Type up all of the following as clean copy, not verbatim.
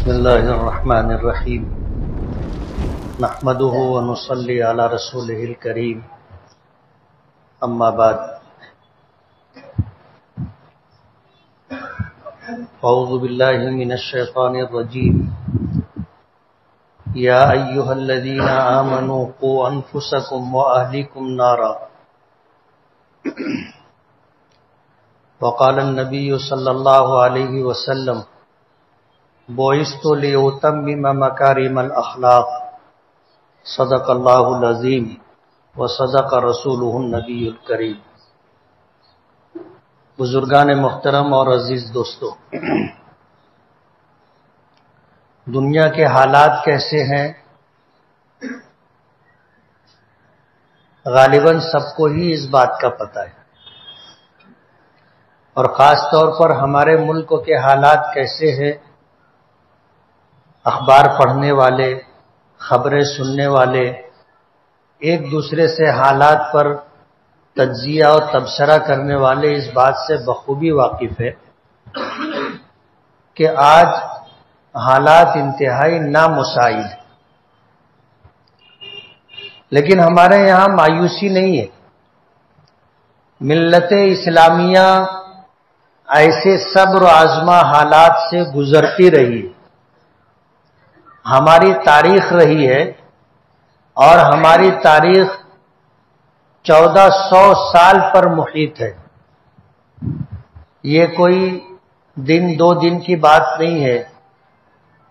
بسم الله الرحمن الرحيم نحمده ونصلي على رسوله الكريم اما بعد اعوذ بالله من الشيطان الرجيم يا ايها الذين آمنوا قوا انفسكم واهليكم نارا وقال النبي صلى الله عليه وسلم بعثت لأتمم مكارم الأخلاق صدق الله العظيم وصدق رسوله النبي الكريم۔ بزرگان محترم اور عزیز دوستو، دنیا کے حالات کیسے ہیں غالباً سب کو ہی اس بات کا پتہ ہے، اور خاص طور پر ہمارے ملک کے حالات کیسے ہیں اخبار پڑھنے والے، خبریں سننے والے ایک دوسرے سے حالات پر تجزیہ اور تبصرہ کرنے والے اس بات سے بخوبی واقف ہے کہ آج حالات انتہائی نامساعد ہیں، لیکن ہمارے یہاں مایوسی نہیں ہے۔ ملت اسلامیہ ایسے صبر و آزما حالات سے گزرتی رہی، ہماری تاریخ رہی ہے، اور ہماری تاریخ 1400 سال پر محیط ہے۔ یہ کوئی دن دو دن کی بات نہیں ہے،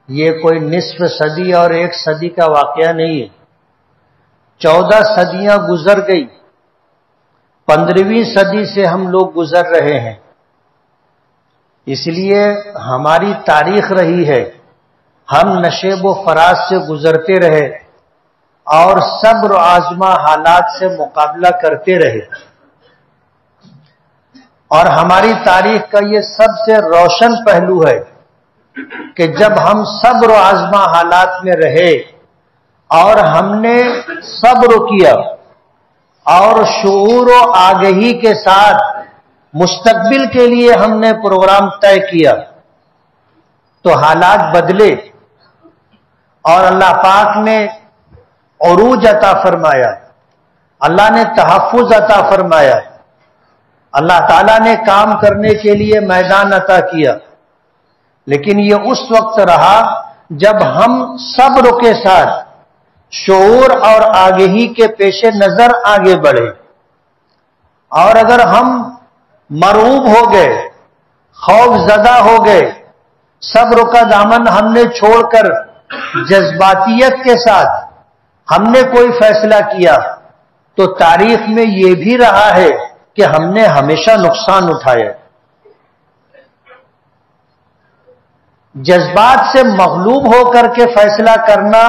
یہ کوئی نصف صدی اور ایک صدی کا واقعہ نہیں ہے۔ 14 صدیاں گزر گئی، 15ویں صدی سے ہم لوگ گزر رہے ہیں، اس لیے ہماری تاریخ رہی ہے ہم نشیب و فراز سے گزرتے رہے اور صبر و آزما حالات سے مقابلہ کرتے رہے، اور ہماری تاریخ کا یہ سب سے روشن پہلو ہے کہ جب ہم صبر و آزما حالات میں رہے اور ہم نے صبر کیا اور شعور و آگہی کے ساتھ مستقبل کے لیے ہم نے پروگرام طے کیا تو حالات بدلے، اور اللہ پاک نے عروج عطا فرمایا، اللہ نے تحفظ عطا فرمایا، اللہ تعالیٰ نے کام کرنے کے لیے میدان عطا کیا۔ لیکن یہ اس وقت رہا جب ہم صبر کے ساتھ شعور اور آگہی کے پیش نظر آگے بڑھے، اور اگر ہم مرعوب ہو گئے، خوف زدہ ہو گئے، صبر کا دامن ہم نے چھوڑ کر جذباتیت کے ساتھ ہم نے کوئی فیصلہ کیا تو تاریخ میں یہ بھی رہا ہے کہ ہم نے ہمیشہ نقصان اٹھایا۔ جذبات سے مغلوب ہو کر کے فیصلہ کرنا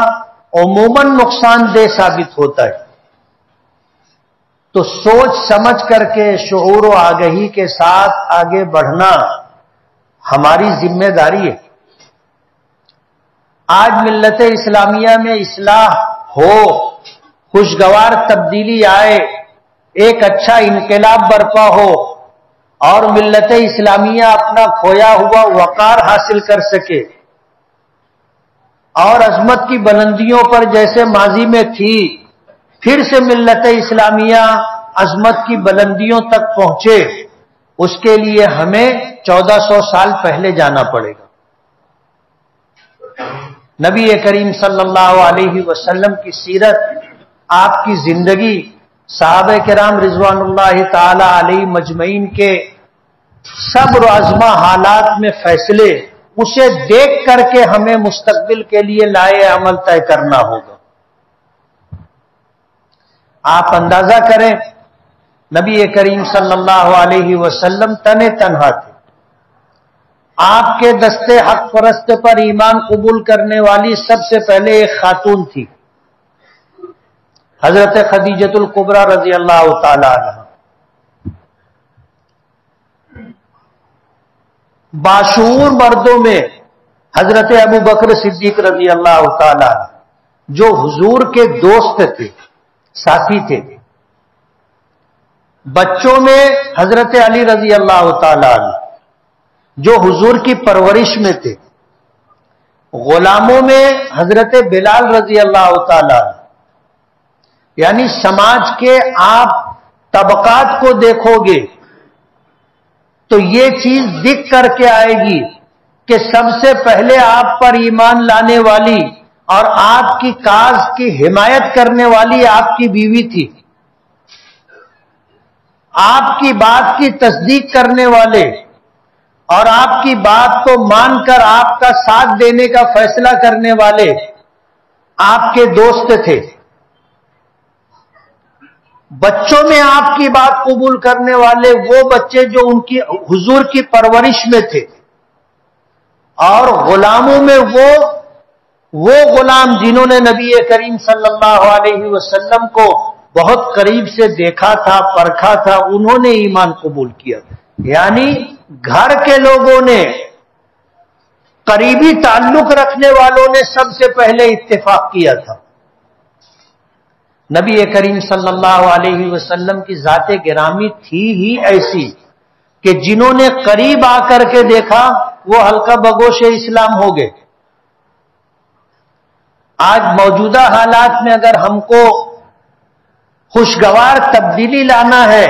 عموماً نقصان دہ ثابت ہوتا ہے، تو سوچ سمجھ کر کے شعور و آگہی کے ساتھ آگے بڑھنا ہماری ذمہ داری ہے۔ آج ملت اسلامیہ میں اصلاح ہو، خوشگوار تبدیلی آئے، ایک اچھا انقلاب برپا ہو اور ملت اسلامیہ اپنا کھویا ہوا وقار حاصل کر سکے اور عظمت کی بلندیوں پر جیسے ماضی میں تھی پھر سے ملت اسلامیہ عظمت کی بلندیوں تک پہنچے، اس کے لیے ہمیں 1400 سال پہلے جانا پڑے گا۔ نبی کریم صلی اللہ علیہ وسلم کی سیرت، آپ کی زندگی، صحابہ کرام رضوان اللہ تعالی علیہ مجمعین کے صبر و عزمہ حالات میں فیصلے، اسے دیکھ کر کے ہمیں مستقبل کے لیے لائے عمل طے کرنا ہوگا۔ آپ اندازہ کریں، نبی کریم صلی اللہ علیہ وسلم تنہا تھے، آپ کے دستے حق پرست پر ایمان قبول کرنے والی سب سے پہلے ایک خاتون تھی، حضرت خدیجۃ الکبریٰ رضی اللہ تعالی عنہ۔ باشعور مردوں میں حضرت ابو بکر صدیق رضی اللہ تعالی عنہ، جو حضور کے دوست تھے، ساتھی تھے۔ بچوں میں حضرت علی رضی اللہ تعالی عنہ، جو حضور کی پرورش میں تھے۔ غلاموں میں حضرت بلال رضی اللہ تعالی، یعنی سماج کے آپ طبقات کو دیکھو گے تو یہ چیز دکھ کر کے آئے گی کہ سب سے پہلے آپ پر ایمان لانے والی اور آپ کی کاز کی حمایت کرنے والی آپ کی بیوی تھی، آپ کی بات کی تصدیق کرنے والے اور آپ کی بات کو مان کر آپ کا ساتھ دینے کا فیصلہ کرنے والے آپ کے دوست تھے، بچوں میں آپ کی بات قبول کرنے والے وہ بچے جو ان کی حضور کی پرورش میں تھے، اور غلاموں میں وہ غلام جنہوں نے نبی کریم صلی اللہ علیہ وسلم کو بہت قریب سے دیکھا تھا، پرکھا تھا، انہوں نے ایمان قبول کیا۔ یعنی گھر کے لوگوں نے، قریبی تعلق رکھنے والوں نے سب سے پہلے اتفاق کیا تھا۔ نبی کریم صلی اللہ علیہ وسلم کی ذات گرامی تھی ہی ایسی کہ جنہوں نے قریب آ کر کے دیکھا وہ ہلکا بگوش اسلام ہو گئے۔ آج موجودہ حالات میں اگر ہم کو خوشگوار تبدیلی لانا ہے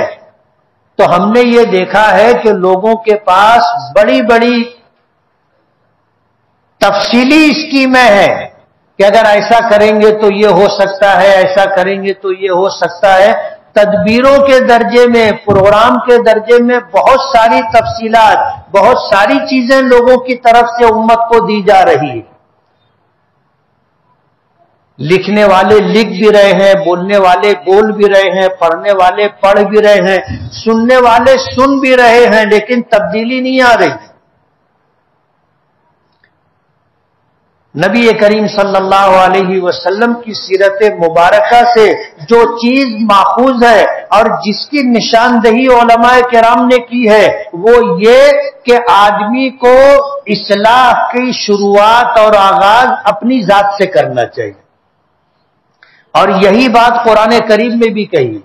تو ہم نے یہ دیکھا ہے کہ لوگوں کے پاس بڑی بڑی تفصیلی اسکیمیں ہیں کہ اگر ایسا کریں گے تو یہ ہو سکتا ہے، ایسا کریں گے تو یہ ہو سکتا ہے۔ تدبیروں کے درجے میں، پروگرام کے درجے میں بہت ساری تفصیلات، بہت ساری چیزیں لوگوں کی طرف سے امت کو دی جا رہی ہے۔ لکھنے والے لکھ بھی رہے ہیں، بولنے والے بول بھی رہے ہیں، پڑھنے والے پڑھ بھی رہے ہیں، سننے والے سن بھی رہے ہیں، لیکن تبدیلی نہیں آ رہی۔ نبی کریم صلی اللہ علیہ وسلم کی سیرت مبارکہ سے جو چیز ماخوذ ہے اور جس کی نشاندہی علماء کرام نے کی ہے وہ یہ کہ آدمی کو اصلاح کی شروعات اور آغاز اپنی ذات سے کرنا چاہیے، اور یہی بات قرآن کریم میں بھی کہی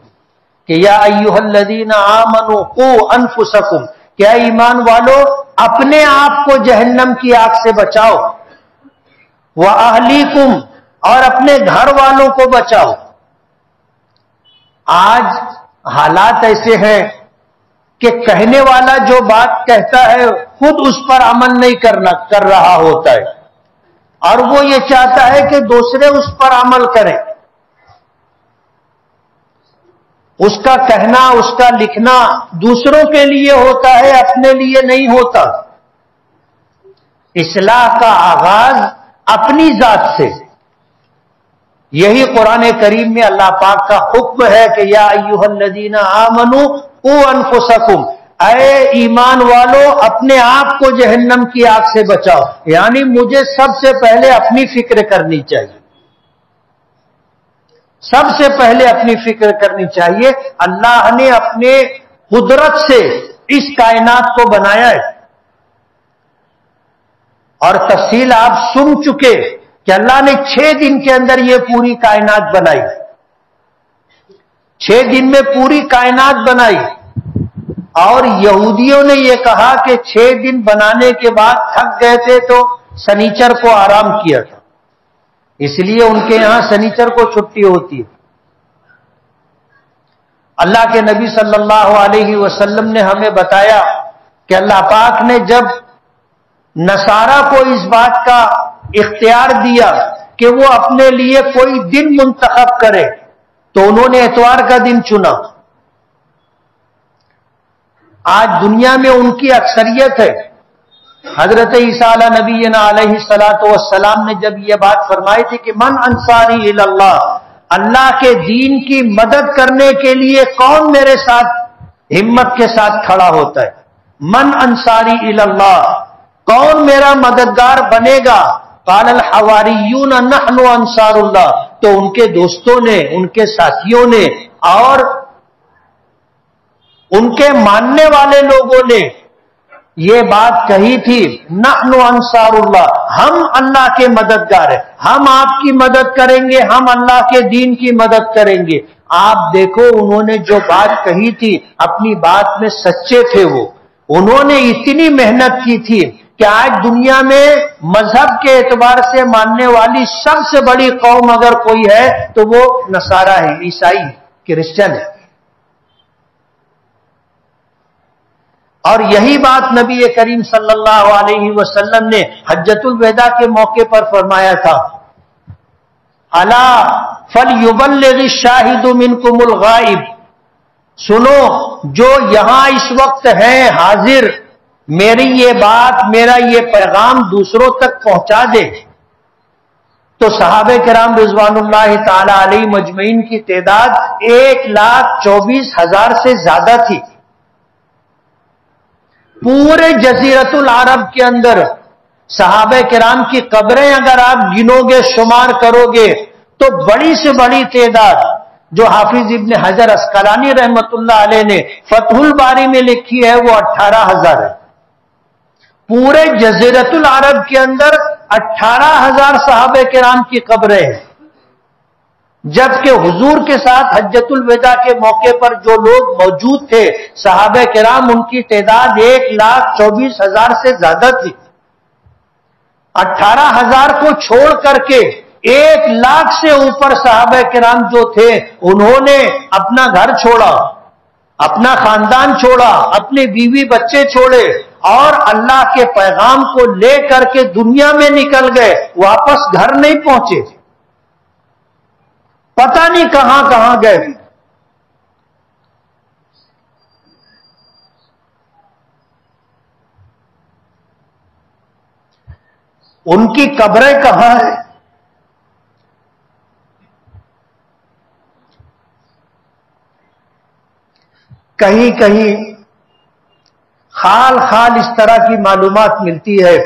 کہ یا ایھا الذین آمنوا قوا انفسکم، کیا ایمان والو اپنے آپ کو جہنم کی آگ سے بچاؤ، وَأَهْلِيكُمْ، اور اپنے گھر والوں کو بچاؤ۔ آج حالات ایسے ہیں کہ کہنے والا جو بات کہتا ہے خود اس پر عمل نہیں کر رہا ہوتا ہے، اور وہ یہ چاہتا ہے کہ دوسرے اس پر عمل کریں۔ اس کا کہنا، اس کا لکھنا دوسروں کے لیے ہوتا ہے، اپنے لیے نہیں ہوتا۔ اصلاح کا آغاز اپنی ذات سے، یہی قرآن کریم میں اللہ پاک کا حکم ہے کہ یا ایھا الذین آمنوا قوا انفسکم، اے ایمان والو اپنے آپ کو جہنم کی آگ سے بچاؤ، یعنی مجھے سب سے پہلے اپنی فکر کرنی چاہیے، سب سے پہلے اپنی فکر کرنی چاہیے۔ اللہ نے اپنے قدرت سے اس کائنات کو بنایا ہے، اور تفصیل آپ سن چکے کہ اللہ نے 6 دن کے اندر یہ پوری کائنات بنائی، 6 دن میں پوری کائنات بنائی، اور یہودیوں نے یہ کہا کہ 6 دن بنانے کے بعد تھک گئے تھے تو سنیچر کو آرام کیا تھا، اس لیے ان کے یہاں سنیچر کو چھٹی ہوتی ہے۔ اللہ کے نبی صلی اللہ علیہ وسلم نے ہمیں بتایا کہ اللہ پاک نے جب نصارہ کو اس بات کا اختیار دیا کہ وہ اپنے لیے کوئی دن منتخب کرے تو انہوں نے اتوار کا دن چنا۔ آج دنیا میں ان کی اکثریت ہے۔ حضرت عیسیٰ علیہ نبینا علیہ الصلوۃ والسلام نے جب یہ بات فرمائی تھی کہ من انصاری الی اللہ، اللہ کے دین کی مدد کرنے کے لیے کون میرے ساتھ ہمت کے ساتھ کھڑا ہوتا ہے، من انصاری الی اللہ، کون میرا مددگار بنے گا؟ قال الحواریون نحن انصار اللہ، تو ان کے دوستوں نے، ان کے ساتھیوں نے اور ان کے ماننے والے لوگوں نے یہ بات کہی تھی، نحن انصار اللہ، ہم اللہ کے مددگار ہیں، ہم آپ کی مدد کریں گے، ہم اللہ کے دین کی مدد کریں گے۔ آپ دیکھو انہوں نے جو بات کہی تھی اپنی بات میں سچے تھے، وہ انہوں نے اتنی محنت کی تھی کہ آج دنیا میں مذہب کے اعتبار سے ماننے والی سب سے بڑی قوم اگر کوئی ہے تو وہ نصارہ ہے، عیسائی، کرسچن ہے. اور یہی بات نبی کریم صلی اللہ علیہ وسلم نے حجۃ الوداع کے موقع پر فرمایا تھا. الا فلیبلغ الشاہد منکم الغائب، سنو جو یہاں اس وقت ہیں حاضر، میری یہ بات، میرا یہ پیغام دوسروں تک پہنچا دے. تو صحابہ کرام رضوان اللہ تعالی علیہ مجمعین کی تعداد 1,24,000 سے زیادہ تھی. پورے جزیرۃ العرب کے اندر صحابہ کرام کی قبریں اگر آپ گنو گے، شمار کرو گے، تو بڑی سے بڑی تعداد جو حافظ ابن حجر عسقلانی رحمت اللہ علیہ نے فتح الباری میں لکھی ہے وہ 18,000 ہے. پورے جزیرۃ العرب کے اندر 18,000 صحابہ کرام کی قبریں ہیں، جبکہ حضور کے ساتھ حجۃ الوداع کے موقع پر جو لوگ موجود تھے صحابہ کرام، ان کی تعداد 1,24,000 سے زیادہ تھی. 18,000 کو چھوڑ کر کے 1,00,000 سے اوپر صحابہ کرام جو تھے انہوں نے اپنا گھر چھوڑا، اپنا خاندان چھوڑا، اپنے بیوی بچے چھوڑے اور اللہ کے پیغام کو لے کر کے دنیا میں نکل گئے، واپس گھر نہیں پہنچے، پتہ نہیں کہاں کہاں گئے. ان کی قبریں کہاں ہیں؟ کہیں کہیں خال خال اس طرح کی معلومات ملتی ہے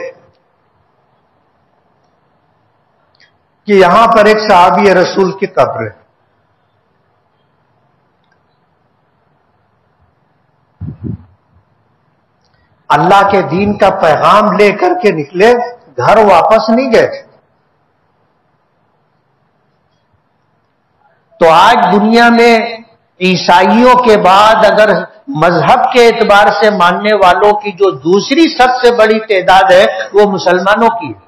کہ یہاں پر ایک صحابی رسول کی قبر ہے. اللہ کے دین کا پیغام لے کر کے نکلے، گھر واپس نہیں گئے. تو آج دنیا میں عیسائیوں کے بعد اگر مذہب کے اعتبار سے ماننے والوں کی جو دوسری سب سے بڑی تعداد ہے وہ مسلمانوں کی ہے.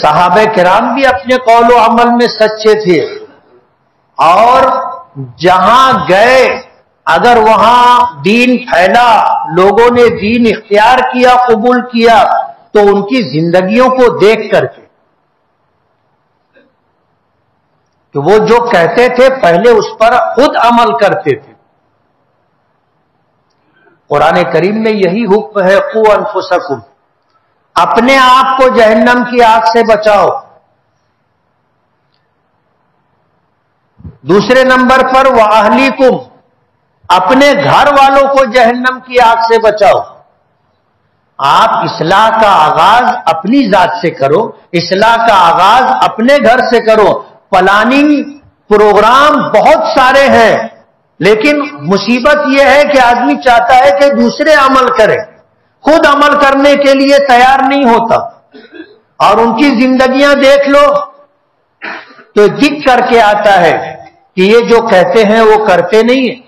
صحابہ کرام بھی اپنے قول و عمل میں سچے تھے، اور جہاں گئے اگر وہاں دین پھیلا، لوگوں نے دین اختیار کیا، قبول کیا، تو ان کی زندگیوں کو دیکھ کر کے کہ وہ جو کہتے تھے پہلے اس پر خود عمل کرتے تھے. قرآن کریم میں یہی حکم ہے، قوا انفسکم، اپنے آپ کو جہنم کی آگ سے بچاؤ. دوسرے نمبر پر وَأَهْلِكُمْ، اپنے گھر والوں کو جہنم کی آگ سے بچاؤ. آپ اصلاح کا آغاز اپنی ذات سے کرو، اصلاح کا آغاز اپنے گھر سے کرو. پلاننگ پروگرام بہت سارے ہیں، لیکن مصیبت یہ ہے کہ آدمی چاہتا ہے کہ دوسرے عمل کریں، خود عمل کرنے کے لیے تیار نہیں ہوتا. اور ان کی زندگیاں دیکھ لو تو دکھ کر کے آتا ہے کہ یہ جو کہتے ہیں وہ کرتے نہیں ہیں.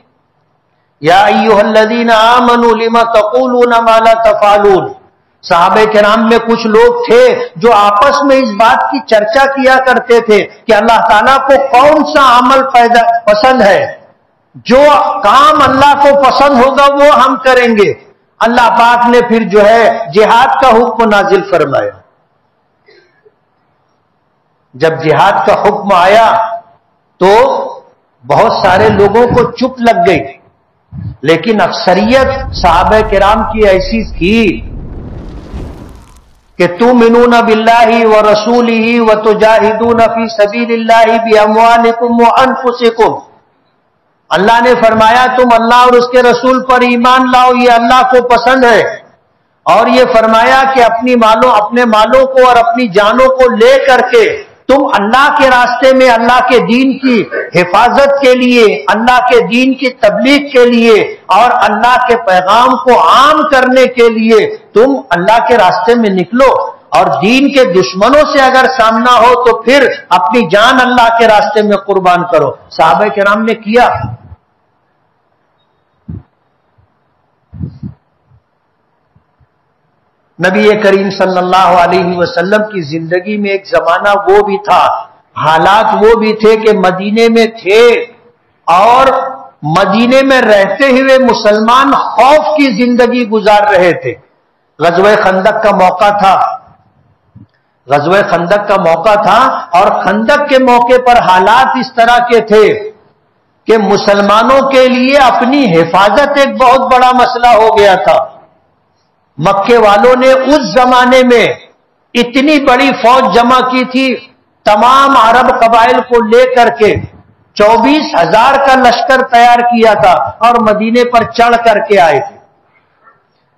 یا ایھا الذین آمنوا لم تقولون ما لا تفعلون. صحابہ کرام میں کچھ لوگ تھے جو آپس میں اس بات کی چرچا کیا کرتے تھے کہ اللہ تعالیٰ کو کون سا عمل پسند ہے، جو کام اللہ کو پسند ہوگا وہ ہم کریں گے. اللہ پاک نے پھر جو ہے جہاد کا حکم نازل فرمایا. جب جہاد کا حکم آیا تو بہت سارے لوگوں کو چپ لگ گئی، لیکن اکثریت صحابہ کرام کی ایسی تھی کہ تؤمنون باللہ ورسولہ وتجاہدون فی سبیل اللہ باموالکم وانفسکم. اللہ نے فرمایا تم اللہ اور اس کے رسول پر ایمان لاؤ، یہ اللہ کو پسند ہے. اور یہ فرمایا کہ اپنے مالوں کو اور اپنی جانوں کو لے کر کے تم اللہ کے راستے میں اللہ کے دین کی حفاظت کے لیے، اللہ کے دین کی تبلیغ کے لیے اور اللہ کے پیغام کو عام کرنے کے لیے تم اللہ کے راستے میں نکلو. اور دین کے دشمنوں سے اگر سامنا ہو تو پھر اپنی جان اللہ کے راستے میں قربان کرو. صحابہ کرام نے کیا. نبی کریم صلی اللہ علیہ وسلم کی زندگی میں ایک زمانہ وہ بھی تھا، حالات وہ بھی تھے کہ مدینے میں تھے اور مدینے میں رہتے ہوئے مسلمان خوف کی زندگی گزار رہے تھے. غزوہ خندق کا موقع تھا، غزوہ خندق کا موقع تھا اور خندق کے موقع پر حالات اس طرح کے تھے کہ مسلمانوں کے لیے اپنی حفاظت ایک بہت بڑا مسئلہ ہو گیا تھا. مکے والوں نے اس زمانے میں اتنی بڑی فوج جمع کی تھی، تمام عرب قبائل کو لے کر کے 24,000 کا لشکر تیار کیا تھا اور مدینے پر چڑھ کر کے آئے تھے.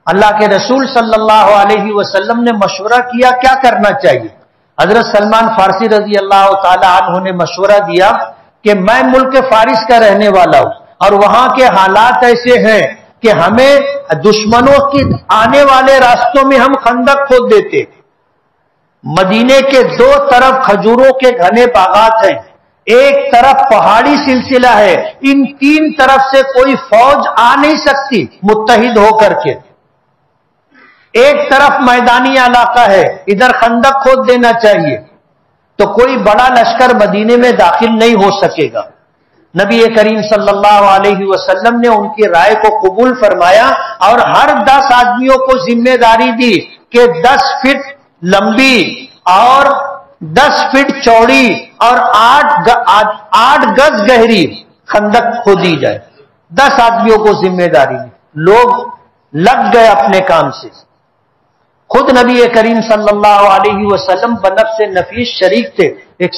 اللہ کے رسول صلی اللہ علیہ وسلم نے مشورہ کیا کیا کرنا چاہیے. حضرت سلمان فارسی رضی اللہ تعالی عنہ نے مشورہ دیا کہ میں ملک فارس کا رہنے والا ہوں اور وہاں کے حالات ایسے ہیں کہ ہمیں دشمنوں کی آنے والے راستوں میں ہم خندق کھود دیتے. مدینے کے دو طرف کھجوروں کے گھنے باغات ہیں، ایک طرف پہاڑی سلسلہ ہے، ان تین طرف سے کوئی فوج آ نہیں سکتی متحد ہو کر کے. ایک طرف میدانی علاقہ ہے، ادھر خندق کھود دینا چاہیے تو کوئی بڑا لشکر مدینے میں داخل نہیں ہو سکے گا. نبی کریم صلی اللہ علیہ وسلم نے ان کی رائے کو قبول فرمایا اور ہر 10 آدمیوں کو ذمہ داری دی کہ 10 فٹ لمبی اور 10 فٹ چوڑی اور 8 گز گہری خندق کھودی جائے. 10 آدمیوں کو ذمہ داری دی. لوگ لگ گئے اپنے کام سے. خود نبی کریم صلی اللہ علیہ وسلم بنفس نفیس شریک تھے. ایک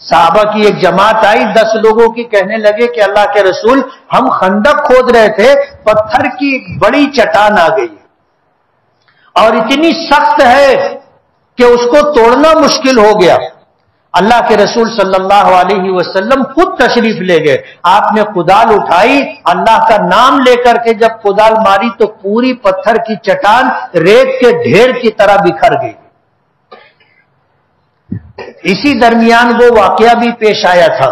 صحابہ کی ایک جماعت آئی 10 لوگوں کی، کہنے لگے کہ اللہ کے رسول ہم خندق کھود رہے تھے، پتھر کی ایک بڑی چٹان آ گئی اور اتنی سخت ہے کہ اس کو توڑنا مشکل ہو گیا. اللہ کے رسول صلی اللہ علیہ وسلم خود تشریف لے گئے. آپ نے کدال اٹھائی، اللہ کا نام لے کر کے جب کدال ماری تو پوری پتھر کی چٹان ریت کے ڈھیر کی طرح بکھر گئی. اسی درمیان وہ واقعہ بھی پیش آیا تھا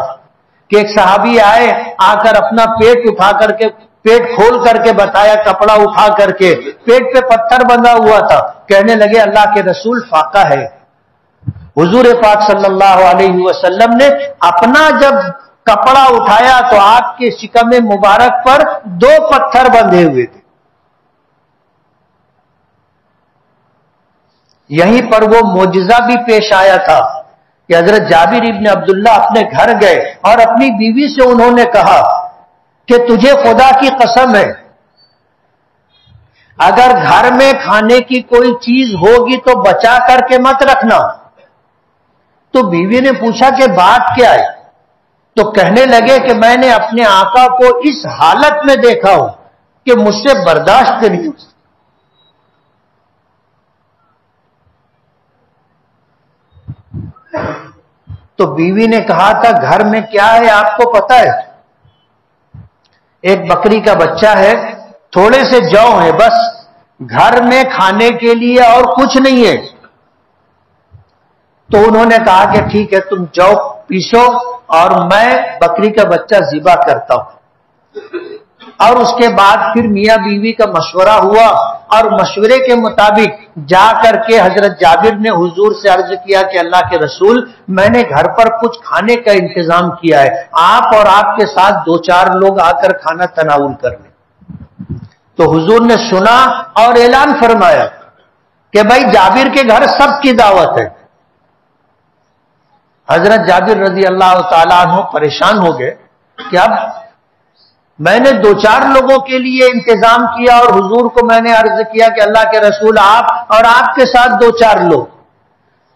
کہ ایک صحابی آئے، آ کر اپنا پیٹ اٹھا کر کے، پیٹ کھول کر کے بتایا، کپڑا اٹھا کر کے، پیٹ پہ پتھر بندھا ہوا تھا. کہنے لگے اللہ کے رسول فاقہ ہے. حضور پاک صلی اللہ علیہ وسلم نے اپنا جب کپڑا اٹھایا تو آپ کے شکم مبارک پر 2 پتھر بندھے ہوئے تھے. یہیں پر وہ معجزہ بھی پیش آیا تھا کہ حضرت جابر ابن عبداللہ اپنے گھر گئے اور اپنی بیوی سے انہوں نے کہا کہ تجھے خدا کی قسم ہے اگر گھر میں کھانے کی کوئی چیز ہوگی تو بچا کر کے مت رکھنا. تو بیوی نے پوچھا کہ بات کیا ہے؟ تو کہنے لگے کہ میں نے اپنے آقا کو اس حالت میں دیکھا ہوں کہ مجھ سے برداشت نہیں ہو. تو بیوی نے کہا تھا گھر میں کیا ہے آپ کو پتا ہے؟ ایک بکری کا بچہ ہے، تھوڑے سے جو ہے، بس گھر میں کھانے کے لیے اور کچھ نہیں ہے. تو انہوں نے کہا کہ ٹھیک ہے تم جو پیسو اور میں بکری کا بچہ ذبح کرتا ہوں. اور اس کے بعد پھر میاں بیوی کا مشورہ ہوا اور مشورے کے مطابق جا کر کے حضرت جابر نے حضور سے عرض کیا کہ اللہ کے رسول میں نے گھر پر کچھ کھانے کا انتظام کیا ہے، آپ اور آپ کے ساتھ 2-4 لوگ آ کر کھانا تناول کر لیں. تو حضور نے سنا اور اعلان فرمایا کہ بھائی جابر کے گھر سب کی دعوت ہے. حضرت جابر رضی اللہ تعالیٰ عنہ پریشان ہو گئے کہ اب میں نے 2-4 لوگوں کے لیے انتظام کیا اور حضور کو میں نے عرض کیا کہ اللہ کے رسول آپ اور آپ کے ساتھ 2-4 لوگ.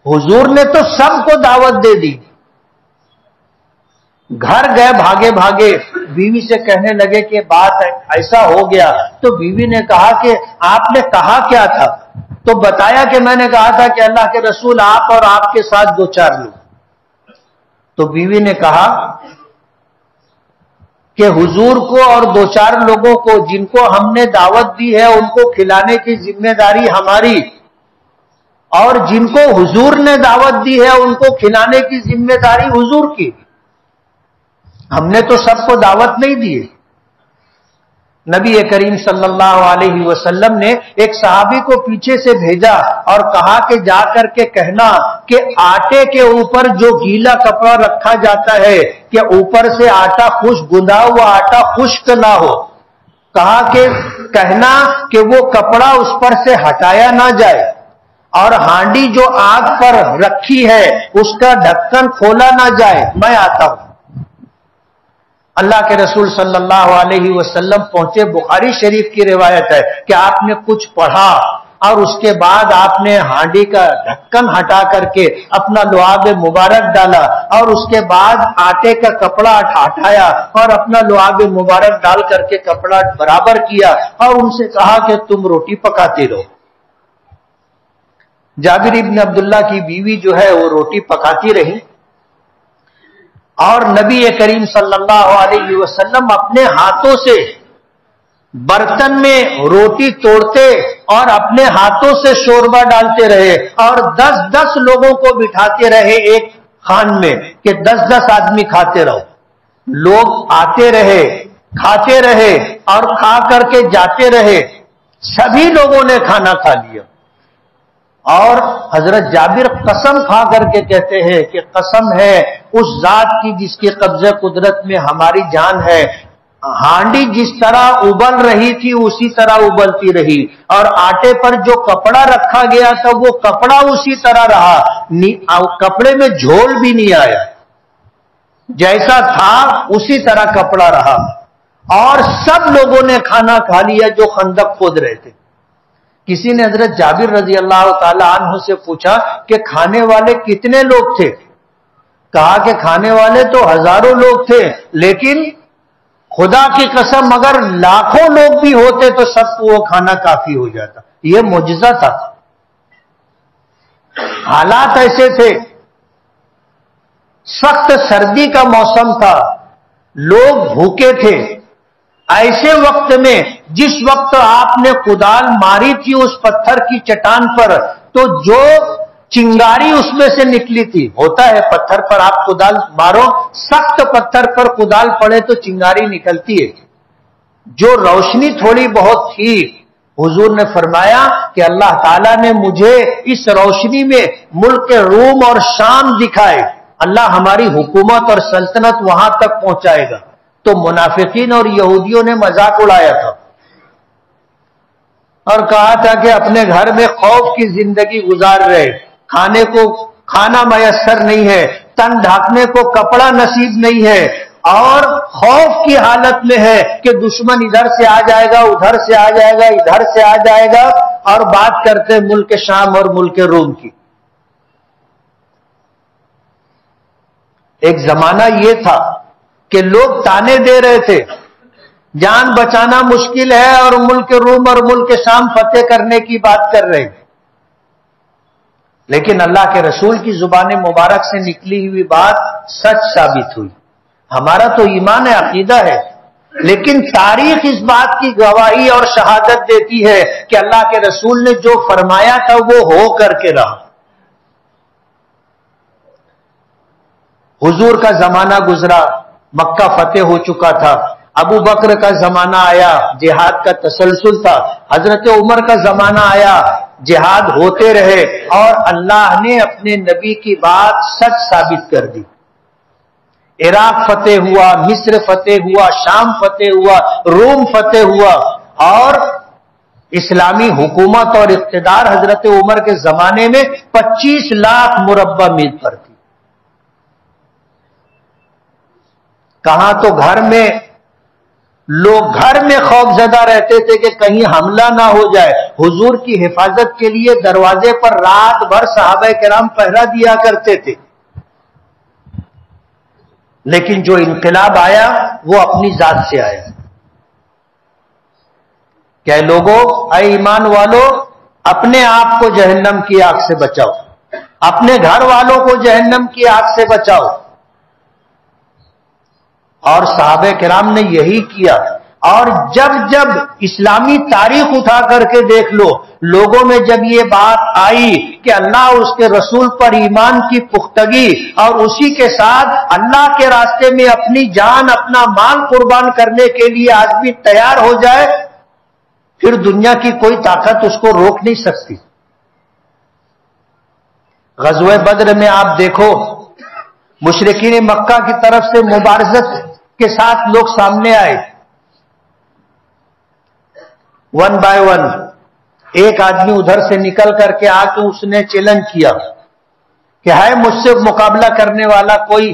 حضور نے تو سب کو دعوت دے دی. گھر گئے بھاگے بھاگے، بیوی سے کہنے لگے کہ بات ایسا ہو گیا. تو بیوی نے کہا کہ آپ نے کہا کیا تھا؟ تو بتایا کہ میں نے کہا تھا کہ اللہ کے رسول آپ اور آپ کے ساتھ 2-4 لوگ. تو بیوی نے کہا کہ حضور کو اور 2-4 لوگوں کو جن کو ہم نے دعوت دی ہے ان کو کھلانے کی ذمہ داری ہماری. اور جن کو حضور نے دعوت دی ہے ان کو کھلانے کی ذمہ داری حضور کی. ہم نے تو سب کو دعوت نہیں دی. نبی کریم صلی اللہ علیہ وسلم نے ایک صحابی کو پیچھے سے بھیجا اور کہا کہ جا کر کے کہنا کہ آٹے کے اوپر جو گیلا کپڑا رکھا جاتا ہے کہ اوپر سے آٹا خشک گندا ہوا آٹا خشک نہ ہو. کہا کہ کہنا کہ وہ کپڑا اس پر سے ہٹایا نہ جائے اور ہانڈی جو آگ پر رکھی ہے اس کا ڈھکن کھولا نہ جائے، میں آتا ہوں. اللہ کے رسول صلی اللہ علیہ وسلم پہنچے. بخاری شریف کی روایت ہے کہ آپ نے کچھ پڑھا اور اس کے بعد آپ نے ہانڈی کا ڈھکن ہٹا کر کے اپنا لعاب مبارک ڈالا اور اس کے بعد آٹے کا کپڑا ہٹایا اور اپنا لعاب مبارک ڈال کر کے کپڑا برابر کیا اور ان سے کہا کہ تم روٹی پکاتے رہو. جابر ابن عبداللہ کی بیوی جو ہے وہ روٹی پکاتی رہی اور نبی کریم صلی اللہ علیہ وسلم اپنے ہاتھوں سے برتن میں روٹی توڑتے اور اپنے ہاتھوں سے شوربہ ڈالتے رہے اور 10 لوگوں کو بٹھاتے رہے ایک خان میں کہ 10 آدمی کھاتے رہو. لوگ آتے رہے، کھاتے رہے اور کھا کر کے جاتے رہے. سبھی لوگوں نے کھانا کھا لیا اور حضرت جابر قسم کھا کر کے کہتے ہیں کہ قسم ہے اس ذات کی جس کے قبضہ قدرت میں ہماری جان ہے، ہانڈی جس طرح ابل رہی تھی اسی طرح ابلتی رہی اور آٹے پر جو کپڑا رکھا گیا تھا وہ کپڑا اسی طرح رہا، کپڑے میں جھول بھی نہیں آیا، جیسا تھا اسی طرح کپڑا رہا. اور سب لوگوں نے کھانا کھا لیا جو خندق کھود رہے تھے. کسی نے حضرت جابر رضی اللہ تعالی عنہ سے پوچھا کہ کھانے والے کتنے لوگ تھے؟ کہا کہ کھانے والے تو ہزاروں لوگ تھے، لیکن خدا کی قسم اگر لاکھوں لوگ بھی ہوتے تو سب کو وہ کھانا کافی ہو جاتا. یہ معجزہ تھا. حالات ایسے تھے، سخت سردی کا موسم تھا، لوگ بھوکے تھے. ایسے وقت میں جس وقت آپ نے کدال ماری تھی اس پتھر کی چٹان پر تو جو چنگاری اس میں سے نکلی تھی، ہوتا ہے پتھر پر آپ کدال مارو، سخت پتھر پر کدال پڑے تو چنگاری نکلتی ہے. جو روشنی تھوڑی بہت تھی، حضور نے فرمایا کہ اللہ تعالیٰ نے مجھے اس روشنی میں ملک روم اور شام دکھائے، اللہ ہماری حکومت اور سلطنت وہاں تک پہنچائے گا. تو منافقین اور یہودیوں نے مذاق اڑایا تھا اور کہا تھا کہ اپنے گھر میں خوف کی زندگی گزار رہے، کھانے کو کھانا میسر نہیں ہے، تن ڈھانکنے کو کپڑا نصیب نہیں ہے اور خوف کی حالت میں ہے کہ دشمن ادھر سے آ جائے گا، ادھر سے آ جائے گا، ادھر سے آ جائے گا. اور بات کرتے ملک شام اور ملک روم کی. ایک زمانہ یہ تھا کہ لوگ تانے دے رہے تھے جان بچانا مشکل ہے اور ملک روم اور ملک شام فتح کرنے کی بات کر رہے ہیں، لیکن اللہ کے رسول کی زبان مبارک سے نکلی ہوئی بات سچ ثابت ہوئی. ہمارا تو ایمان ہے، عقیدہ ہے، لیکن تاریخ اس بات کی گواہی اور شہادت دیتی ہے کہ اللہ کے رسول نے جو فرمایا تھا وہ ہو کر کے رہا. حضور کا زمانہ گزرا، مکہ فتح ہو چکا تھا. ابو بکر کا زمانہ آیا، جہاد کا تسلسل تھا. حضرت عمر کا زمانہ آیا، جہاد ہوتے رہے اور اللہ نے اپنے نبی کی بات سچ ثابت کر دی. عراق فتح ہوا، مصر فتح ہوا، شام فتح ہوا، روم فتح ہوا اور اسلامی حکومت اور اقتدار حضرت عمر کے زمانے میں 25 لاکھ مربع میل پر تھی. کہاں تو گھر میں لوگ گھر میں خوف زدہ رہتے تھے کہ کہیں حملہ نہ ہو جائے. حضور کی حفاظت کے لیے دروازے پر رات بھر صحابہ کرام پہرا دیا کرتے تھے. لیکن جو انقلاب آیا وہ اپنی ذات سے آیا. کہ لوگوں، اے ایمان والو، اپنے آپ کو جہنم کی آگ سے بچاؤ، اپنے گھر والوں کو جہنم کی آگ سے بچاؤ. اور صحابہ کرام نے یہی کیا. اور جب جب اسلامی تاریخ اٹھا کر کے دیکھ لو، لوگوں میں جب یہ بات آئی کہ اللہ اور اس کے رسول پر ایمان کی پختگی اور اسی کے ساتھ اللہ کے راستے میں اپنی جان اپنا مال قربان کرنے کے لیے آدمی تیار ہو جائے، پھر دنیا کی کوئی طاقت اس کو روک نہیں سکتی۔ غزوہ بدر میں آپ دیکھو، مشرکین مکہ کی طرف سے مبارزت کے ساتھ لوگ سامنے آئے، ون بائی ون۔ ایک آدمی ادھر سے نکل کر کے آ کے اس نے چیلنج کیا کہ ہے مجھ سے مقابلہ کرنے والا کوئی؟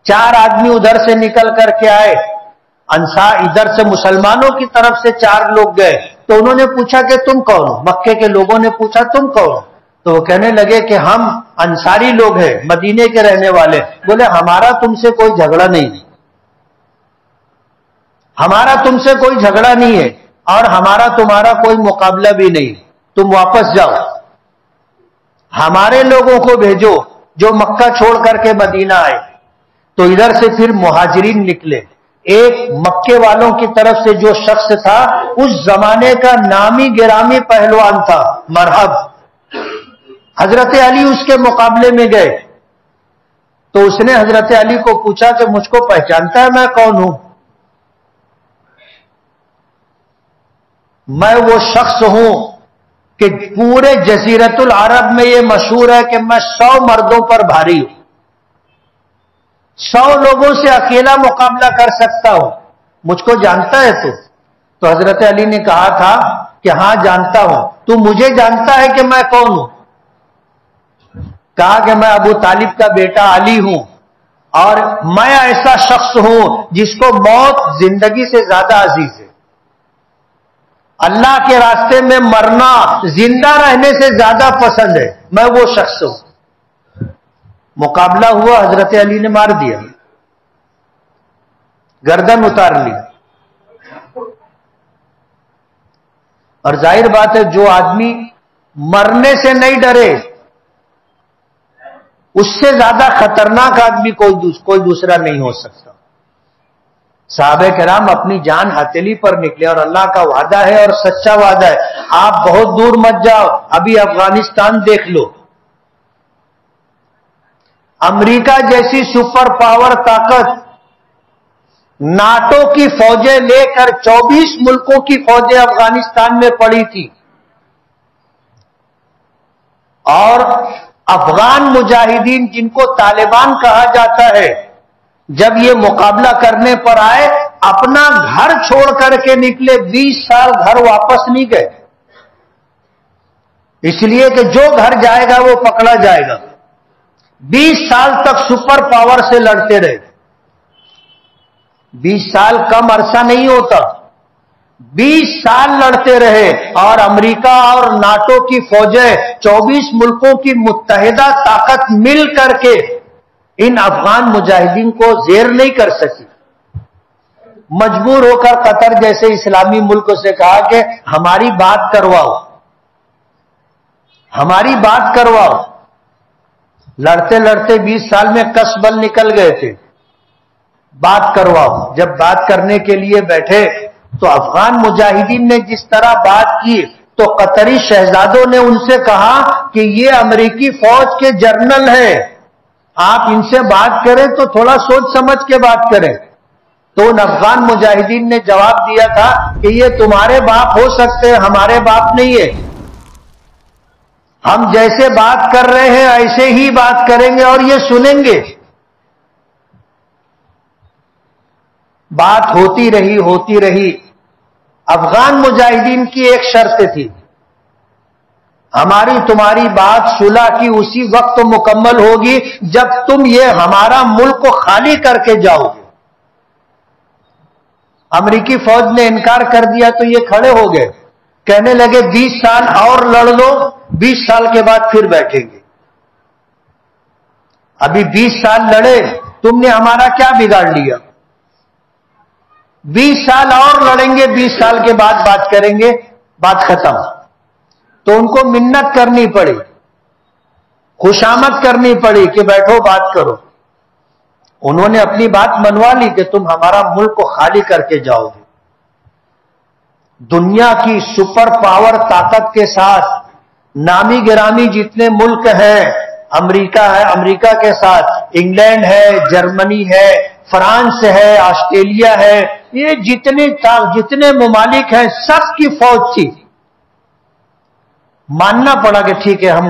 4 آدمی ادھر سے نکل کر کے آئے، انصار ادھر سے مسلمانوں کی طرف سے 4 لوگ گئے، تو انہوں نے پوچھا کہ تم کون ہو؟ مکے کے لوگوں نے پوچھا تم کون ہو؟ تو وہ کہنے لگے کہ ہم انصاری لوگ ہیں، مدینے کے رہنے والے۔ بولے ہمارا تم سے کوئی جھگڑا نہیں، ہمارا تم سے کوئی جھگڑا نہیں ہے اور ہمارا تمہارا کوئی مقابلہ بھی نہیں، تم واپس جاؤ، ہمارے لوگوں کو بھیجو جو مکہ چھوڑ کر کے مدینہ آئے۔ تو ادھر سے پھر مہاجرین نکلے۔ ایک مکے والوں کی طرف سے جو شخص تھا، اس زمانے کا نامی گرامی پہلوان تھا، مرحب، حضرت علی اس کے مقابلے میں گئے تو اس نے حضرت علی کو پوچھا کہ مجھ کو پہچانتا ہے میں کون ہوں؟ میں وہ شخص ہوں کہ پورے جزیرت العرب میں یہ مشہور ہے کہ میں 100 مردوں پر بھاری ہوں، 100 لوگوں سے اکیلا مقابلہ کر سکتا ہوں، مجھ کو جانتا ہے تو حضرت علی نے کہا تھا کہ ہاں جانتا ہوں۔ تو مجھے جانتا ہے کہ میں کون ہوں؟ کہا کہ میں ابو طالب کا بیٹا علی ہوں، اور میں ایسا شخص ہوں جس کو موت زندگی سے زیادہ عزیز ہے، اللہ کے راستے میں مرنا زندہ رہنے سے زیادہ پسند ہے، میں وہ شخص ہوں۔ مقابلہ ہوا، حضرت علی نے مار دیا، گردن اتار لی۔ اور ظاہر بات ہے جو آدمی مرنے سے نہیں ڈرے، اس سے زیادہ خطرناک آدمی کوئی دوسرا نہیں ہو سکتا۔ صحابہ کرام اپنی جان ہتھیلی پر نکلے، اور اللہ کا وعدہ ہے اور سچا وعدہ ہے، آپ بہت دور مت جاؤ، ابھی افغانستان دیکھ لو، امریکہ جیسی سپر پاور طاقت ناٹو کی فوجیں لے کر 24 ملکوں کی فوجیں افغانستان میں پڑی تھی، اور افغان مجاہدین جن کو طالبان کہا جاتا ہے، جب یہ مقابلہ کرنے پر آئے اپنا گھر چھوڑ کر کے نکلے، 20 سال گھر واپس نہیں گئے، اس لیے کہ جو گھر جائے گا وہ پکڑا جائے گا۔ 20 سال تک سپر پاور سے لڑتے رہے۔ 20 سال کم عرصہ نہیں ہوتا، 20 سال لڑتے رہے، اور امریکہ اور ناٹو کی فوجیں 24 ملکوں کی متحدہ طاقت مل کر کے ان افغان مجاہدین کو زیر نہیں کر سکی۔ مجبور ہو کر قطر جیسے اسلامی ملک سے کہا کہ ہماری بات کرواؤ، ہماری بات کرواؤ۔ لڑتے لڑتے 20 سال میں کس بل نکل گئے تھے، بات کرواؤ۔ جب بات کرنے کے لیے بیٹھے تو افغان مجاہدین نے جس طرح بات کی تو قطری شہزادوں نے ان سے کہا کہ یہ امریکی فوج کے جنرل ہیں، آپ ان سے بات کریں تو تھوڑا سوچ سمجھ کے بات کریں۔ تو ان افغان مجاہدین نے جواب دیا تھا کہ یہ تمہارے باپ ہو سکتے ہیں، ہمارے باپ نہیں ہے، ہم جیسے بات کر رہے ہیں ایسے ہی بات کریں گے اور یہ سنیں گے۔ بات ہوتی رہی۔ افغان مجاہدین کی ایک شرط تھی، ہماری تمہاری بات صلح کی اسی وقت مکمل ہوگی جب تم یہ ہمارا ملک کو خالی کر کے جاؤ گے۔ امریکی فوج نے انکار کر دیا تو یہ کھڑے ہو گئے، کہنے لگے 20 سال اور لڑ لو، 20 سال کے بعد پھر بیٹھیں گے۔ ابھی 20 سال لڑے، تم نے ہمارا کیا بگاڑ لیا؟ 20 سال اور لڑیں گے، 20 سال کے بعد بات کریں گے، بات ختم۔ تو ان کو منت کرنی پڑی، خوشامد کرنی پڑی کہ بیٹھو بات کرو۔ انہوں نے اپنی بات منوا لی کہ تم ہمارا ملک کو خالی کر کے جاؤ گے۔ دنیا کی سپر پاور طاقت کے ساتھ نامی گرامی جتنے ملک ہیں، امریکہ ہے، امریکہ کے ساتھ انگلینڈ ہے، جرمنی ہے، فرانس ہے، آسٹریلیا ہے، یہ جتنے ممالک ہیں سب کی فوج تھی. ماننا پڑا کہ ٹھیک ہے ہم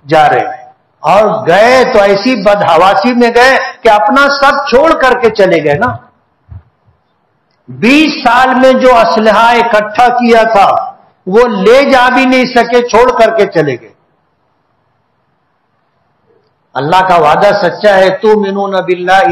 جا رہے ہیں، اور گئے تو ایسی بدحواسی میں گئے کہ اپنا سب چھوڑ کر کے چلے گئے نا. 20 سال میں جو اسلحہ اکٹھا کیا تھا وہ لے جا بھی نہیں سکے، چھوڑ کر کے چلے گئے. اللہ کا وعدہ سچا ہے، تؤمنون باللہ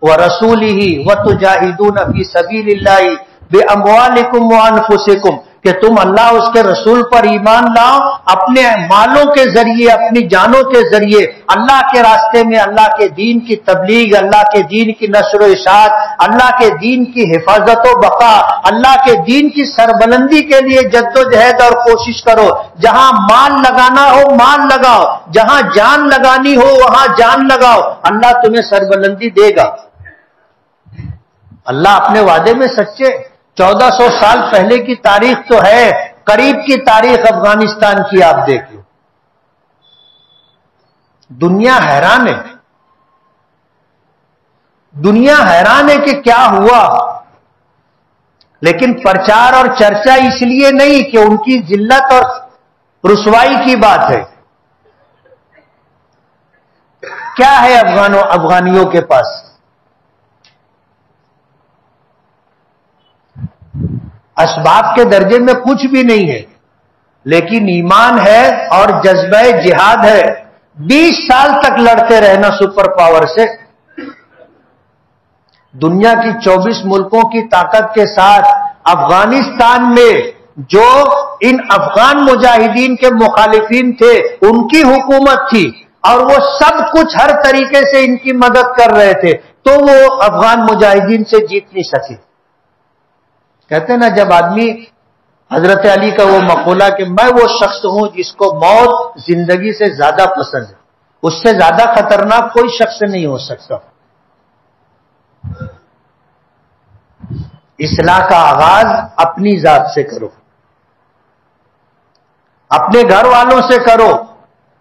ورسولہ وتجاہدون فی سبیل اللہ باموالکم وانفسکم، کہ تم اللہ اس کے رسول پر ایمان لاؤ اپنے مالوں کے ذریعے، اپنی جانوں کے ذریعے، اللہ کے راستے میں اللہ کے دین کی تبلیغ، اللہ کے دین کی نشر و اشاعت، اللہ کے دین کی حفاظت و بقا، اللہ کے دین کی سربلندی کے لیے جد و جہد اور کوشش کرو. جہاں مال لگانا ہو مال لگاؤ، جہاں جان لگانی ہو وہاں جان لگاؤ، اللہ تمہیں سربلندی دے گا. اللہ اپنے وعدے میں سچے. 1400 سال پہلے کی تاریخ تو ہے، قریب کی تاریخ افغانستان کی آپ دیکھ لو. دنیا حیران ہے، دنیا حیران ہے کہ کیا ہوا. لیکن پرچار اور چرچا اس لیے نہیں کہ ان کی ذلت اور رسوائی کی بات ہے. کیا ہے افغانیوں کے پاس؟ اسباب کے درجے میں کچھ بھی نہیں ہے، لیکن ایمان ہے اور جذبہ جہاد ہے. 20 سال تک لڑتے رہنا سپر پاور سے. دنیا کی 24 ملکوں کی طاقت کے ساتھ افغانستان میں جو ان افغان مجاہدین کے مخالفین تھے ان کی حکومت تھی، اور وہ سب کچھ ہر طریقے سے ان کی مدد کر رہے تھے، تو وہ افغان مجاہدین سے جیت نہیں سکے. کہتے ہیں نا جب آدمی، حضرت علی کا وہ مقولہ کہ میں وہ شخص ہوں جس کو موت زندگی سے زیادہ پسند ہے، اس سے زیادہ خطرناک کوئی شخص نہیں ہو سکتا. اصلاح کا آغاز اپنی ذات سے کرو، اپنے گھر والوں سے کرو.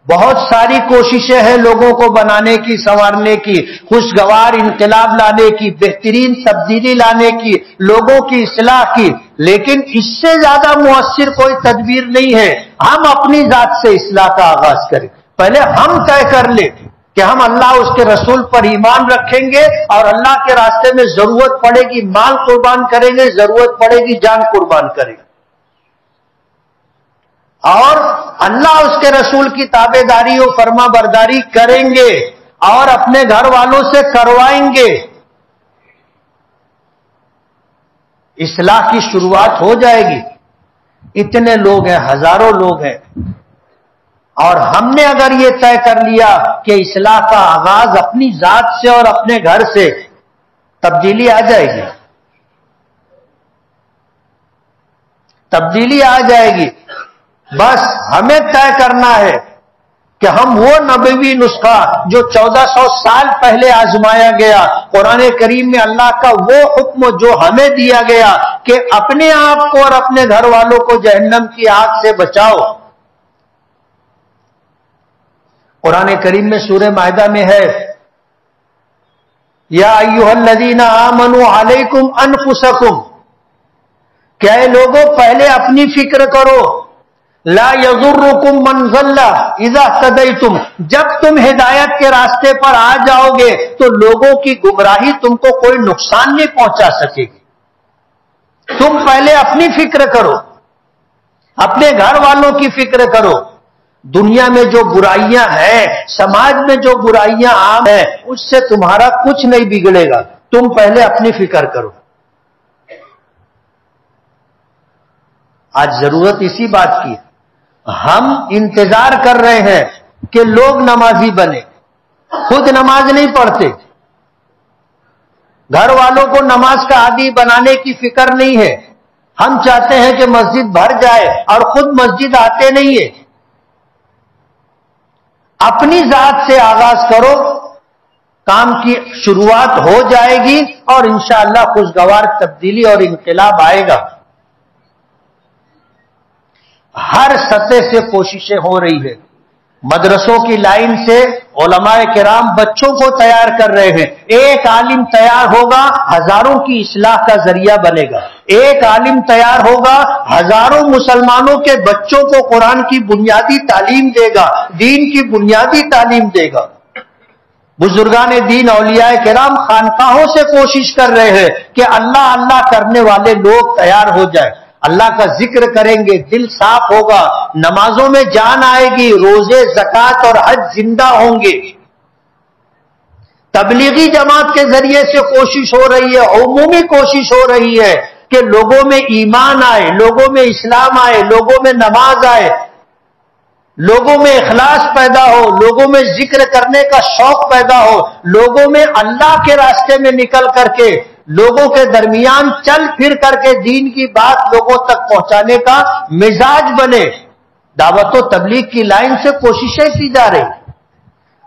بہت ساری کوششیں ہیں لوگوں کو بنانے کی، سنوارنے کی، خوشگوار انقلاب لانے کی، بہترین تبدیلی لانے کی، لوگوں کی اصلاح کی، لیکن اس سے زیادہ مؤثر کوئی تدبیر نہیں ہے. ہم اپنی ذات سے اصلاح کا آغاز کریں. پہلے ہم طے کر لیں کہ ہم اللہ اس کے رسول پر ایمان رکھیں گے، اور اللہ کے راستے میں ضرورت پڑے گی مال قربان کریں گے، ضرورت پڑے گی جان قربان کریں گے، اور اللہ اس کے رسول کی تابع داری و فرما برداری کریں گے، اور اپنے گھر والوں سے کروائیں گے. اصلاح کی شروعات ہو جائے گی. اتنے لوگ ہیں، ہزاروں لوگ ہیں، اور ہم نے اگر یہ طے کر لیا کہ اصلاح کا آغاز اپنی ذات سے اور اپنے گھر سے، تبدیلی آ جائے گی، تبدیلی آ جائے گی. بس ہمیں طے کرنا ہے کہ ہم وہ نبوی نسخہ جو 1400 سال پہلے آزمایا گیا، قرآن کریم میں اللہ کا وہ حکم جو ہمیں دیا گیا کہ اپنے آپ کو اور اپنے گھر والوں کو جہنم کی آگ سے بچاؤ. قرآن کریم میں سورہ مائدہ میں ہے، یا ایھا الذین آمنوا علیکم انفسکم، کہ اے لوگوں پہلے اپنی فکر کرو. لا یضرکم من ضل اذا اهتدیتم، جب تم ہدایت کے راستے پر آ جاؤ گے تو لوگوں کی گمراہی تم کو کوئی نقصان نہیں پہنچا سکے گی. تم پہلے اپنی فکر کرو، اپنے گھر والوں کی فکر کرو. دنیا میں جو برائیاں ہیں، سماج میں جو برائیاں عام ہیں، اس سے تمہارا کچھ نہیں بگڑے گا. تم پہلے اپنی فکر کرو. آج ضرورت اسی بات کی. ہم انتظار کر رہے ہیں کہ لوگ نمازی بنے، خود نماز نہیں پڑھتے. گھر والوں کو نماز کا عادی بنانے کی فکر نہیں ہے. ہم چاہتے ہیں کہ مسجد بھر جائے اور خود مسجد آتے نہیں ہیں. اپنی ذات سے آغاز کرو، کام کی شروعات ہو جائے گی، اور انشاءاللہ خوشگوار تبدیلی اور انقلاب آئے گا. ہر سطح سے کوششیں ہو رہی ہے. مدرسوں کی لائن سے علماء کرام بچوں کو تیار کر رہے ہیں. ایک عالم تیار ہوگا ہزاروں کی اصلاح کا ذریعہ بنے گا. ایک عالم تیار ہوگا ہزاروں مسلمانوں کے بچوں کو قرآن کی بنیادی تعلیم دے گا, دین کی بنیادی تعلیم دے گا. بزرگان دین اولیاء کرام خانقاہوں سے کوشش کر رہے ہیں کہ اللہ اللہ کرنے والے لوگ تیار ہو جائیں. اللہ کا ذکر کریں گے, دل صاف ہوگا, نمازوں میں جان آئے گی, روزے زکوٰۃ اور حج زندہ ہوں گے. تبلیغی جماعت کے ذریعے سے کوشش ہو رہی ہے, عمومی کوشش ہو رہی ہے کہ لوگوں میں ایمان آئے, لوگوں میں اسلام آئے, لوگوں میں نماز آئے, لوگوں میں اخلاص پیدا ہو, لوگوں میں ذکر کرنے کا شوق پیدا ہو, لوگوں میں اللہ کے راستے میں نکل کر کے لوگوں کے درمیان چل پھر کر کے دین کی بات لوگوں تک پہنچانے کا مزاج بنے. دعوت و تبلیغ کی لائن سے کوششیں کی جا رہی.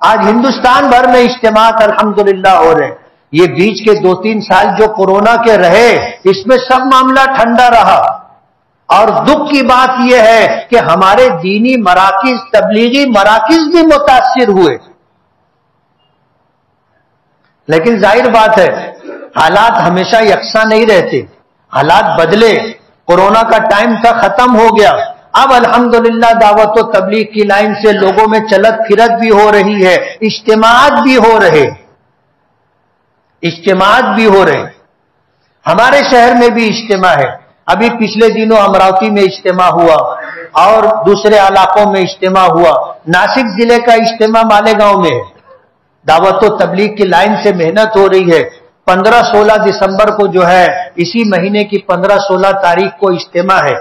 آج ہندوستان بھر میں اجتماعات الحمدللہ ہو رہے ہیں. یہ بیچ کے 2-3 سال جو کورونا کے رہے, اس میں سب معاملہ ٹھنڈا رہا. اور دکھ کی بات یہ ہے کہ ہمارے دینی مراکز, تبلیغی مراکز بھی متاثر ہوئے. لیکن ظاہر بات ہے حالات ہمیشہ یکساں نہیں رہتے, حالات بدلے. کورونا کا ٹائم تھا, ختم ہو گیا. اب الحمدللہ دعوت و تبلیغ کی لائن سے لوگوں میں چلت پھرت بھی ہو رہی ہے, اجتماعات بھی ہو رہے, اجتماعات بھی ہو رہے. ہمارے شہر میں بھی اجتماع ہے. ابھی پچھلے دنوں امراوتی میں اجتماع ہوا اور دوسرے علاقوں میں اجتماع ہوا. ناسک ضلع کا اجتماع مالیگاؤں میں ہے. دعوت و تبلیغ کی لائن سے محنت ہو رہی ہے. 15-16 دسمبر کو جو ہے, اسی مہینے کی 15-16 تاریخ کو اجتماع ہے.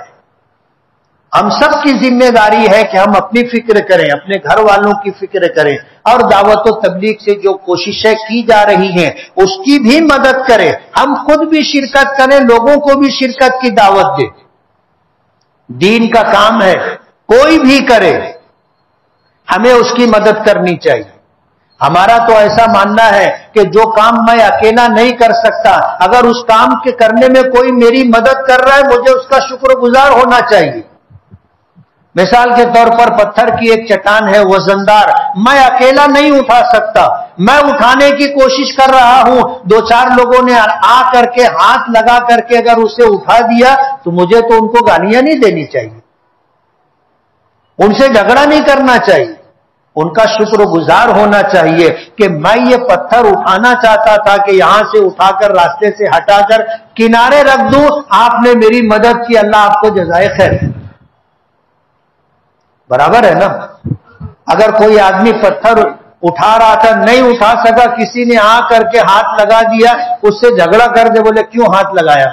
ہم سب کی ذمہ داری ہے کہ ہم اپنی فکر کریں, اپنے گھر والوں کی فکر کریں, اور دعوت و تبلیغ سے جو کوششیں کی جا رہی ہیں اس کی بھی مدد کریں. ہم خود بھی شرکت کریں, لوگوں کو بھی شرکت کی دعوت دیں. دین کا کام ہے, کوئی بھی کرے, ہمیں اس کی مدد کرنی چاہیے. ہمارا تو ایسا ماننا ہے کہ جو کام میں اکیلا نہیں کر سکتا, اگر اس کام کے کرنے میں کوئی میری مدد کر رہا ہے, مجھے اس کا شکر گزار ہونا چاہیے. مثال کے طور پر پتھر کی ایک چٹان ہے وزندار, میں اکیلا نہیں اٹھا سکتا, میں اٹھانے کی کوشش کر رہا ہوں, 2-4 لوگوں نے آ کر کے ہاتھ لگا کر کے اگر اسے اٹھا دیا تو مجھے تو ان کو گالیاں نہیں دینی چاہیے, ان سے جھگڑا نہیں کرنا چاہیے, ان کا شکر گزار ہونا چاہیے کہ میں یہ پتھر اٹھانا چاہتا تھا کہ یہاں سے اٹھا کر راستے سے ہٹا کر کنارے رکھ دوں, آپ نے میری مدد کی, اللہ آپ کو جزائے خیر. برابر ہے نا. اگر کوئی آدمی پتھر اٹھا رہا تھا, نہیں اٹھا سکا, کسی نے آ کر کے ہاتھ لگا دیا, اس سے جھگڑا کر دے, بولے کیوں ہاتھ لگایا,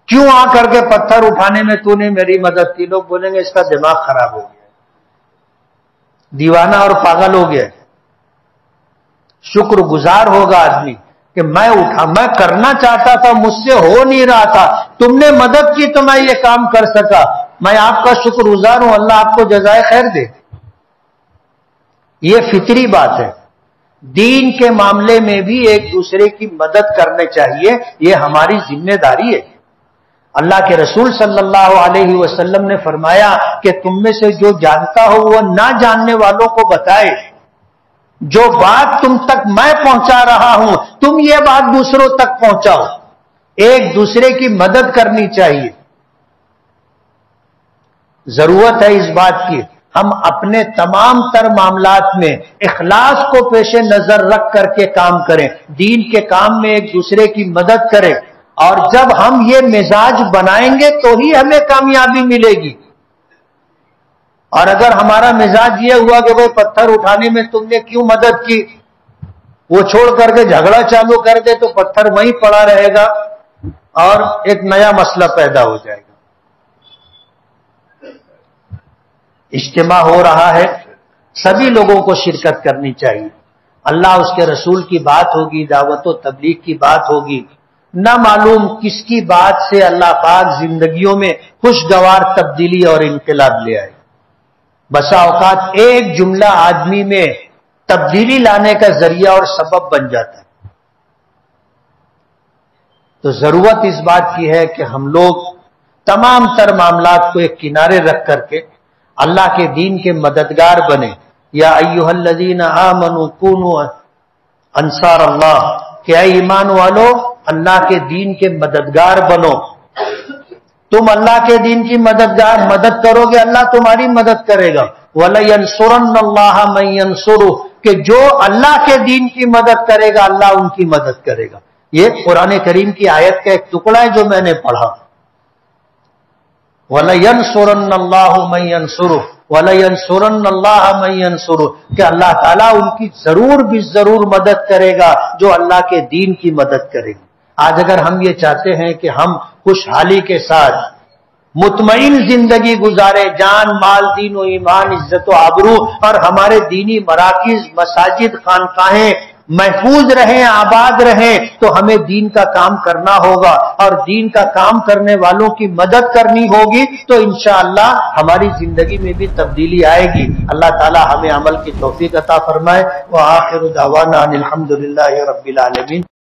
کیوں آ کر کے پتھر اٹھانے میں تو نے میری مدد کی. لوگ بولیں گے اس کا دماغ خراب ہو گیا, دیوانہ اور پاگل ہو گیا. شکر گزار ہوگا آدمی کہ میں اٹھا, میں کرنا چاہتا تھا, مجھ سے ہو نہیں رہا تھا, تم نے مدد کی تو میں یہ کام کر سکا, میں آپ کا شکر گزار ہوں, اللہ آپ کو جزائے خیر دے. یہ فطری بات ہے. دین کے معاملے میں بھی ایک دوسرے کی مدد کرنے چاہیے, یہ ہماری ذمہ داری ہے. اللہ کے رسول صلی اللہ علیہ وسلم نے فرمایا کہ تم میں سے جو جانتا ہو وہ نہ جاننے والوں کو بتائے. جو بات تم تک میں پہنچا رہا ہوں, تم یہ بات دوسروں تک پہنچاؤ. ایک دوسرے کی مدد کرنی چاہیے. ضرورت ہے اس بات کی ہم اپنے تمام تر معاملات میں اخلاص کو پیش نظر رکھ کر کے کام کریں, دین کے کام میں ایک دوسرے کی مدد کریں. اور جب ہم یہ مزاج بنائیں گے تو ہی ہمیں کامیابی ملے گی. اور اگر ہمارا مزاج یہ ہوا کہ بھئی پتھر اٹھانے میں تم نے کیوں مدد کی, وہ چھوڑ کر کے جھگڑا چالو کر دے تو پتھر وہیں پڑا رہے گا اور ایک نیا مسئلہ پیدا ہو جائے گا. اجتماع ہو رہا ہے, سبھی لوگوں کو شرکت کرنی چاہیے. اللہ اس کے رسول کی بات ہوگی, دعوت و تبلیغ کی بات ہوگی, نہ معلوم کس کی بات سے اللہ پاک زندگیوں میں خوشگوار تبدیلی اور انقلاب لے آئے. بسا اوقات ایک جملہ آدمی میں تبدیلی لانے کا ذریعہ اور سبب بن جاتا ہے. تو ضرورت اس بات کی ہے کہ ہم لوگ تمام تر معاملات کو ایک کنارے رکھ کر کے اللہ کے دین کے مددگار بنے. یا ایھا الذین آمنوا کونوا انصار اللہ، کہ اے ایمان والو اللہ کے دین کے مددگار بنو. تم اللہ کے دین کی مدد کرو گے، اللہ تمہاری مدد کرے گا. وَلَيَنْصُرَنَّ اللَّهَ مَن يَنْصُرُهُ، کہ جو اللہ کے دین کی مدد کرے گا اللہ ان کی مدد کرے گا. یہ قرآن کریم کی آیت کا ایک ٹکڑا ہے جو میں نے پڑھا. وَلَيَنْصُرَنَّ اللَّهُ مَن يَنْصُرُهُ وَلَيَنْصُرَنَّ اللَّهَ مَن يَنْصُرُهُ، کہ اللہ تعالیٰ ان کی ضرور بھی ضرور مدد کرے گا جو اللہ کے دین کی مدد کرے گا. آج اگر ہم یہ چاہتے ہیں کہ ہم خوشحالی کے ساتھ مطمئن زندگی گزارے، جان مال دین و ایمان عزت و آبرو اور ہمارے دینی مراکز مساجد خانقاہیں محفوظ رہیں آباد رہیں، تو ہمیں دین کا کام کرنا ہوگا اور دین کا کام کرنے والوں کی مدد کرنی ہوگی. تو انشاءاللہ ہماری زندگی میں بھی تبدیلی آئے گی. اللہ تعالی ہمیں عمل کی توفیق عطا فرمائے. وآخر دعوانا ان الحمدللہ رب العالمین.